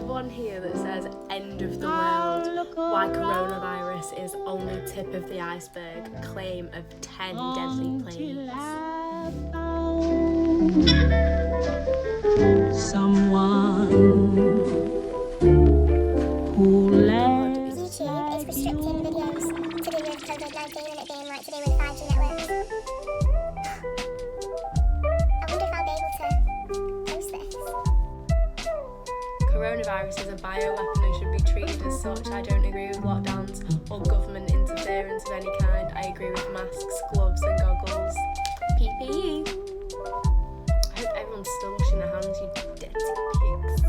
one here that says end of the world, why coronavirus is only tip of the iceberg, claim of 10 deadly plagues. Someone who let YouTube is restricting videos to do with COVID-19 and it being like to do with 5G networks. I wonder if I'll be able to post this. Coronavirus is a bioweapon and should be treated as such. I don't agree with lockdowns or government interference of any kind. I agree with masks, gloves and goggles. PPE. I hope everyone's still washing their hands, you dirty pigs.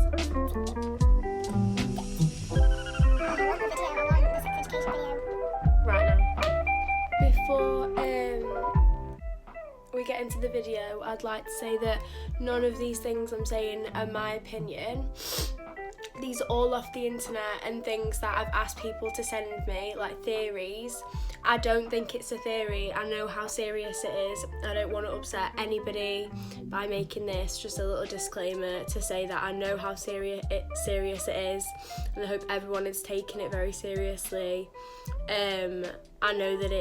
I want the video, I want the sex education video. Right now, before we get into the video, I'd like to say that none of these things I'm saying are my opinion. These are all off the internet and things that I've asked people to send me, like theories. I don't think it's a theory. I know how serious it is. I don't want to upset anybody by making this. Just a little disclaimer to say that I know how serious it is, and I hope everyone is taking it very seriously. I know that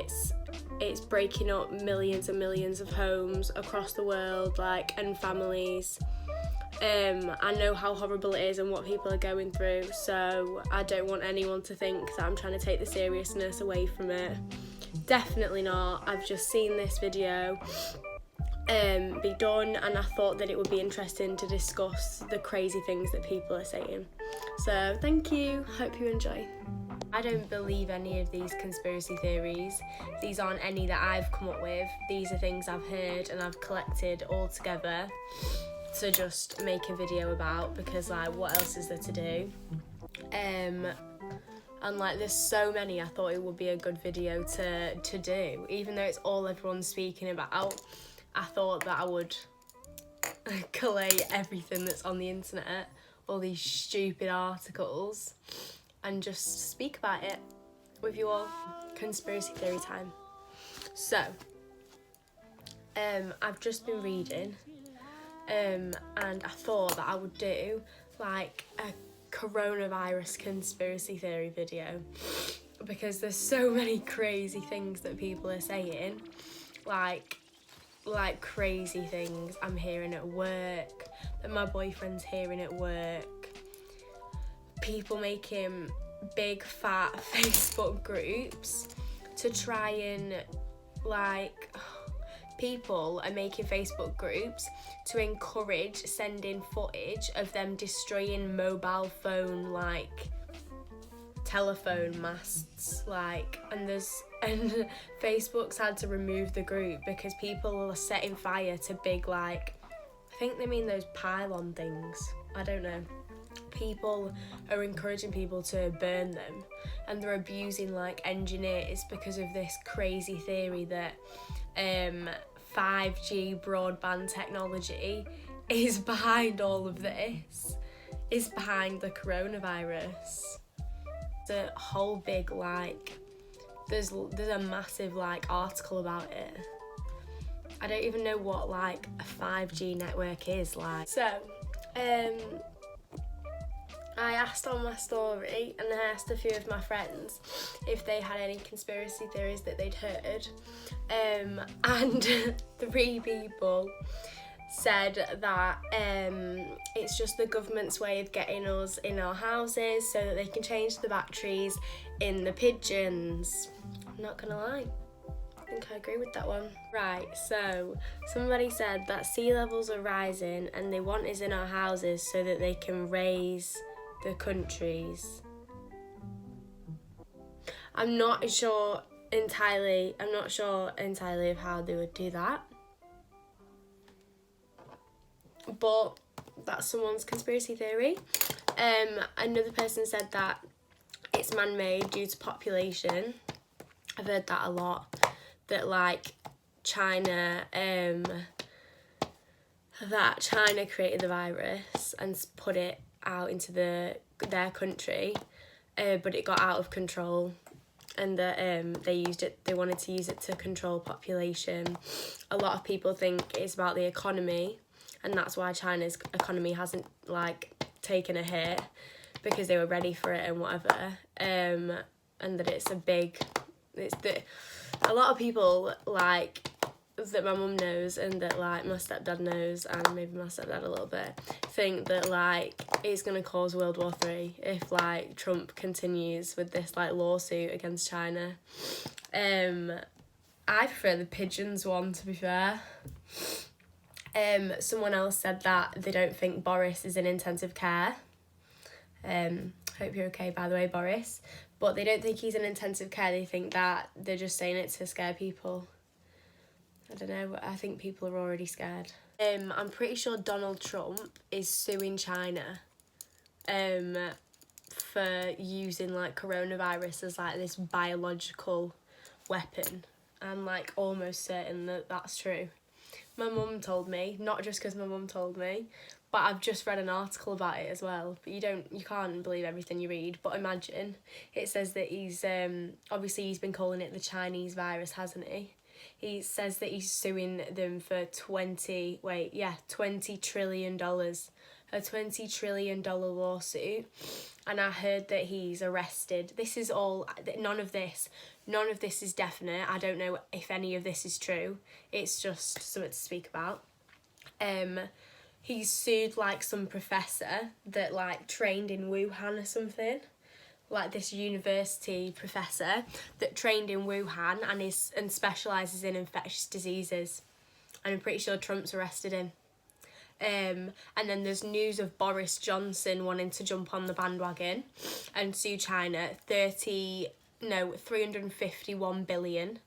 it's breaking up millions and millions of homes across the world, and families. I know how horrible it is and what people are going through, so I don't want anyone to think that I'm trying to take the seriousness away from it. Definitely not. I've just seen this video be done, and I thought that it would be interesting to discuss the crazy things that people are saying. So thank you, hope you enjoy. I don't believe any of these conspiracy theories. These aren't any that I've come up with. These are things I've heard and I've collected all together to just make a video about, because what else is there to do? And there's so many, I thought it would be a good video to do. Even though it's all everyone's speaking about, I thought that I would collate everything that's on the internet, all these stupid articles, and just speak about it with you all. Conspiracy theory time. So, I've just been reading, and I thought that I would do a coronavirus conspiracy theory video, because there's so many crazy things that people are saying, like crazy things I'm hearing at work, that my boyfriend's hearing at work. People making big fat Facebook groups to try and people are making Facebook groups to encourage sending footage of them destroying mobile phone telephone masts, and Facebook's had to remove the group because people are setting fire to big I think they mean those pylon things, I don't know. People are encouraging people to burn them, and they're abusing engineers because of this crazy theory that 5G broadband technology is behind all of this, is behind the coronavirus. The whole big there's a massive article about it. I don't even know what a 5G network is So I asked on my story, and I asked a few of my friends if they had any conspiracy theories that they'd heard, and 3 people said that it's just the government's way of getting us in our houses so that they can change the batteries in the pigeons. I'm not gonna lie, I think I agree with that one. Right, so somebody said that sea levels are rising and they want us in our houses so that they can raise the countries. I'm not sure entirely of how they would do that, but that's someone's conspiracy theory. Another person said that it's man-made due to population. I've heard that a lot, that China created the virus and put it out into their country, but it got out of control, and that they wanted to use it to control population. A lot of people think it's about the economy, and that's why China's economy hasn't taken a hit, because they were ready for it and whatever, and that a lot of people, like, that my mum knows and that, like, my stepdad knows, and maybe my stepdad a little bit, think that, like, it's going to cause World War III if, like, Trump continues with this, like, lawsuit against China. I prefer the pigeons one, to be fair. Someone else said that they don't think Boris is in intensive care. Hope you're okay, by the way, Boris. But they don't think he's in intensive care. They think that they're just saying it to scare people. I don't know. I think people are already scared. I'm pretty sure Donald Trump is suing China for using, like, coronavirus as, like, this biological weapon. I'm, like, almost certain that that's true. My mum told me, not just because my mum told me, but I've just read an article about it as well. But you can't believe everything you read. But imagine, it says that he's, obviously he's been calling it the Chinese virus, hasn't he? He says that he's suing them for $20 trillion. A $20 trillion lawsuit. And I heard that he's arrested. This is all, none of this is definite. I don't know if any of this is true. It's just something to speak about. He's sued, like, some professor that, like, trained in Wuhan or something. Like, this university professor that trained in Wuhan and specialises in infectious diseases. And I'm pretty sure Trump's arrested him. And then there's news of Boris Johnson wanting to jump on the bandwagon and sue China £351 billion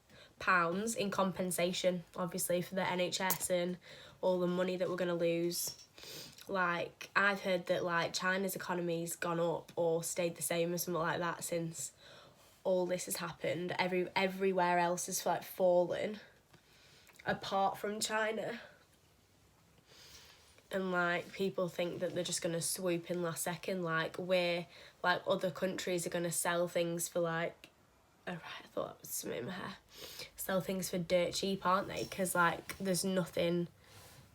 in compensation, obviously, for the NHS and all the money that we're going to lose. Like, I've heard that, like, China's economy's gone up or stayed the same or something like that since all this has happened. Everywhere else has, like, fallen apart from China. And, like, people think that they're just going to swoop in last second, like, other countries are going to sell things for, like, I thought it was something in my hair. Sell things for dirt cheap, aren't they? Because, like, there's nothing,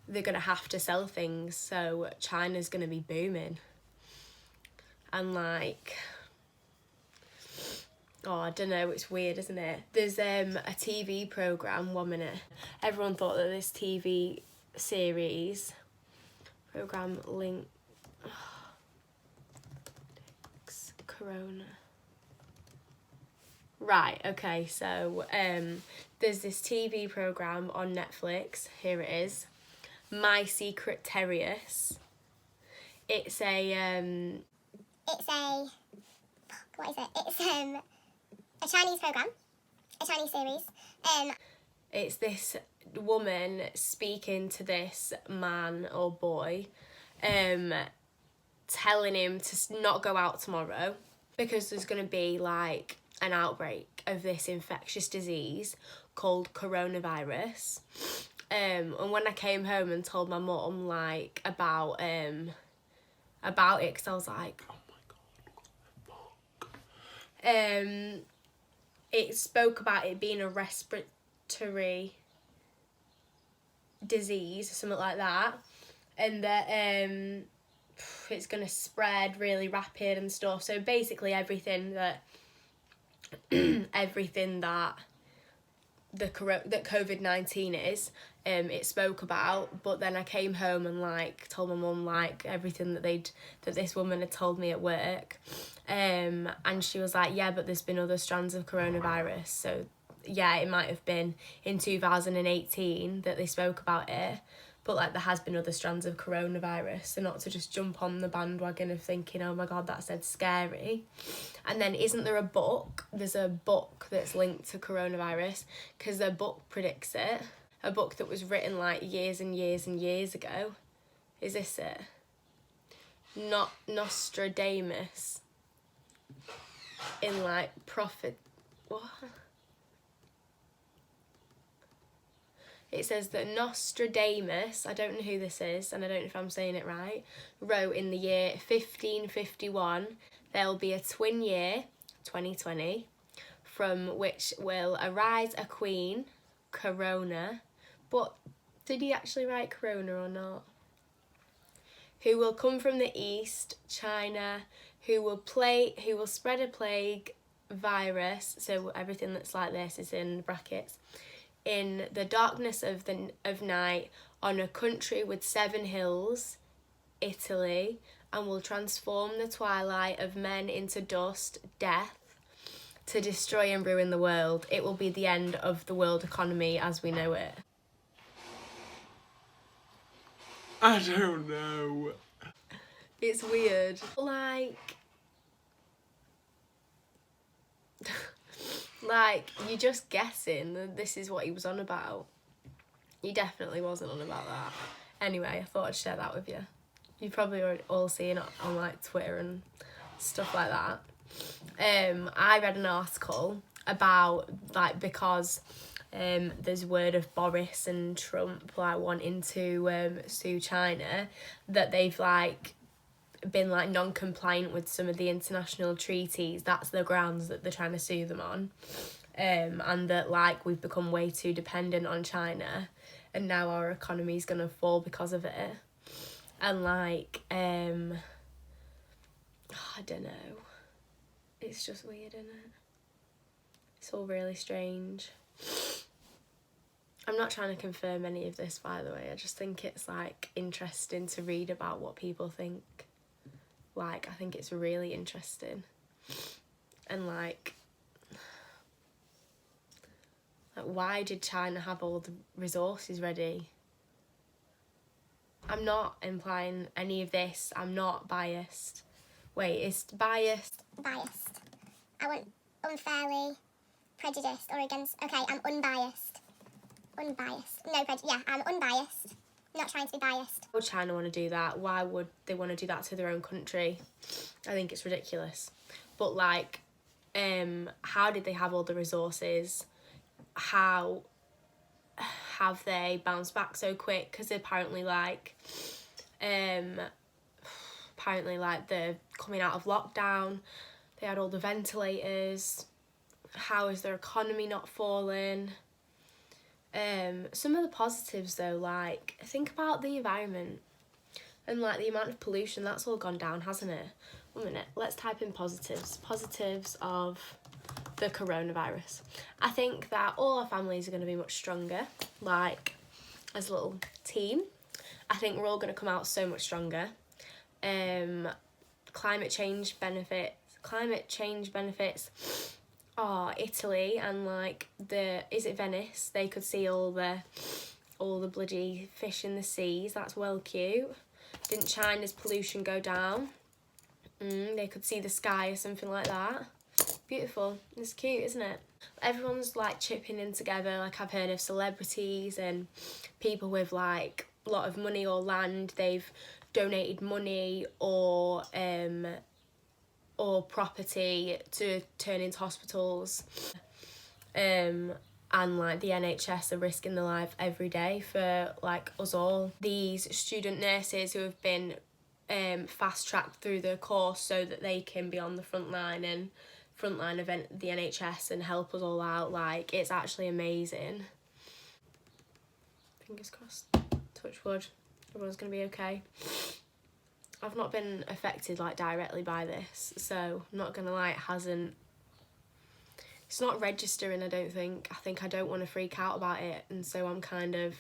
they're going to have to sell things, so China's going to be booming. And, like, I don't know, it's weird, isn't it? There's a TV programme, 1 minute. Everyone thought that this TV series... Program link. Corona. Right, okay, so there's this TV program on Netflix. Here it is. My Secret Terrorists. It's a what is it? It's a Chinese program, a Chinese series. It's this woman speaking to this man or boy, telling him to not go out tomorrow because there's going to be, like, an outbreak of this infectious disease called coronavirus. And when I came home and told my mum, like, about it, because I was like, oh my god, it spoke about it being a respiratory disease or something like that, and that it's going to spread really rapid and stuff. So basically everything that that COVID-19 is, it spoke about. But then I came home and, like, told my mum, like, everything that this woman had told me at work, and she was like, yeah, but there's been other strands of coronavirus. So yeah, it might have been in 2018 that they spoke about it, but, like, there has been other strands of coronavirus, so not to just jump on the bandwagon of thinking, oh my god, that's dead scary. And then isn't there a book? There's a book that's linked to coronavirus because the book predicts it. A book that was written, like, years and years and years ago. Is this it? Not Nostradamus. In, like, prophet... What? It says that Nostradamus, I don't know who this is, and I don't know if I'm saying it right, wrote in the year 1551, there'll be a twin year, 2020, from which will arise a queen, Corona. But did he actually write Corona or not? Who will come from the east, China, who will spread a plague virus, so everything that's like this is in brackets, in the darkness of night on a country with 7 hills, Italy, and will transform the twilight of men into dust, death, to destroy and ruin the world. It will be the end of the world economy as we know it. I don't know. It's weird. Like, you're just guessing that this is what he was on about. He definitely wasn't on about that. Anyway, I thought I'd share that with you. You've probably already all seen it on like Twitter and stuff like that. I read an article about like, because there's word of Boris and Trump like wanting to sue China, that they've like been like non-compliant with some of the international treaties. That's the grounds that they're trying to sue them on, and that like we've become way too dependent on China, and now our economy's gonna fall because of it. And like I don't know, it's just weird, isn't it? It's all really strange. I'm not trying to confirm any of this, by the way. I just think it's like interesting to read about what people think. Like, I think it's really interesting. And like why did China have all the resources ready? I'm not implying any of this. I'm not biased. Wait, is biased? Biased. I want unfairly prejudiced or against. Okay, I'm unbiased. Unbiased. No prejudice. Yeah, I'm unbiased. Not trying to be biased. Why would China want to do that? Why would they want to do that to their own country? I think it's ridiculous. But like, how did they have all the resources? How have they bounced back so quick? Because apparently they're coming out of lockdown. They had all the ventilators. How is their economy not falling? Some of the positives though, like, think about the environment and like the amount of pollution. That's all gone down, hasn't it? 1 minute, let's type in positives of the coronavirus. I think that all our families are going to be much stronger, like as a little team. I think we're all going to come out so much stronger. Climate change benefits. Oh, Italy and like is it Venice? They could see all the bloody fish in the seas. That's well cute. Didn't China's pollution go down? They could see the sky or something like that. Beautiful. It's cute, isn't it? Everyone's like chipping in together. Like, I've heard of celebrities and people with like a lot of money or land. They've donated money or property to turn into hospitals, and like the NHS are risking their life every day for like us all. These student nurses who have been fast tracked through the course so that they can be on the frontline of the NHS and help us all out. Like, it's actually amazing. Fingers crossed, touch wood, everyone's gonna be okay. I've not been affected like directly by this, so I'm not gonna lie, it's not registering. I think I don't want to freak out about it, and so I'm kind of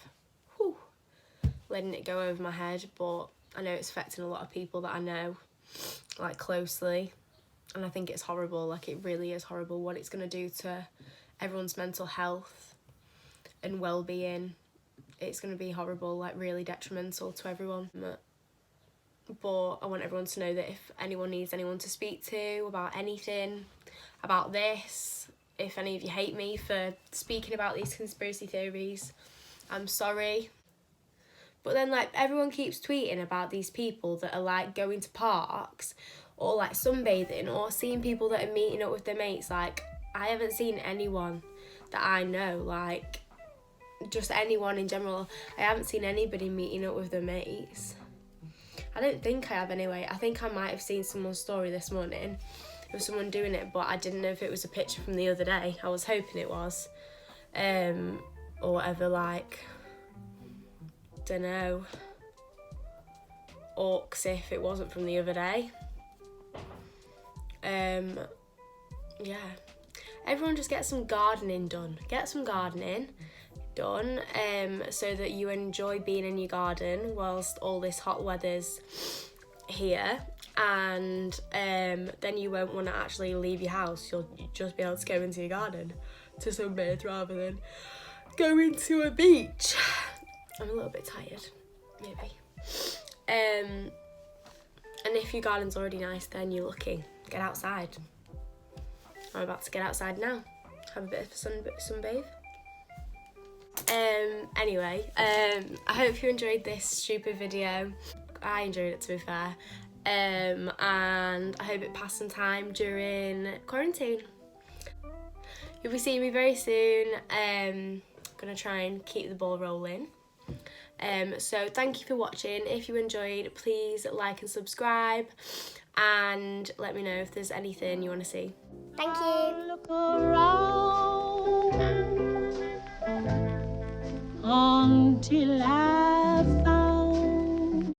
letting it go over my head. But I know it's affecting a lot of people that I know like closely, and I think it's horrible. Like, it really is horrible what it's gonna do to everyone's mental health and well-being. It's gonna be horrible, like really detrimental to everyone. But I want everyone to know that if anyone needs anyone to speak to about anything, about this, if any of you hate me for speaking about these conspiracy theories, I'm sorry. But then like everyone keeps tweeting about these people that are like going to parks or like sunbathing or seeing people that are meeting up with their mates. Like, I haven't seen anyone that I know, like just anyone in general. I haven't seen anybody meeting up with their mates. I don't think I have anyway. I think I might have seen someone's story this morning of someone doing it, but I didn't know if it was a picture from the other day. I was hoping it was. Or whatever, like, dunno. Orcs if it wasn't from the other day. yeah, everyone just get some gardening done. Get some gardening done so that you enjoy being in your garden whilst all this hot weather's here, and then you won't want to actually leave your house. You'll just be able to go into your garden to sunbathe rather than go into a beach. I'm a little bit tired, maybe. And if your garden's already nice, then you're lucky. Get outside. I'm about to get outside now. Have a bit of a sunbathe. Anyway, I hope you enjoyed this stupid video. I enjoyed it, to be fair. And I hope it passed some time during quarantine. You'll be seeing me very soon. Gonna try and keep the ball rolling. So thank you for watching. If you enjoyed, please like and subscribe, and let me know if there's anything you want to see. Thank you. Look around until I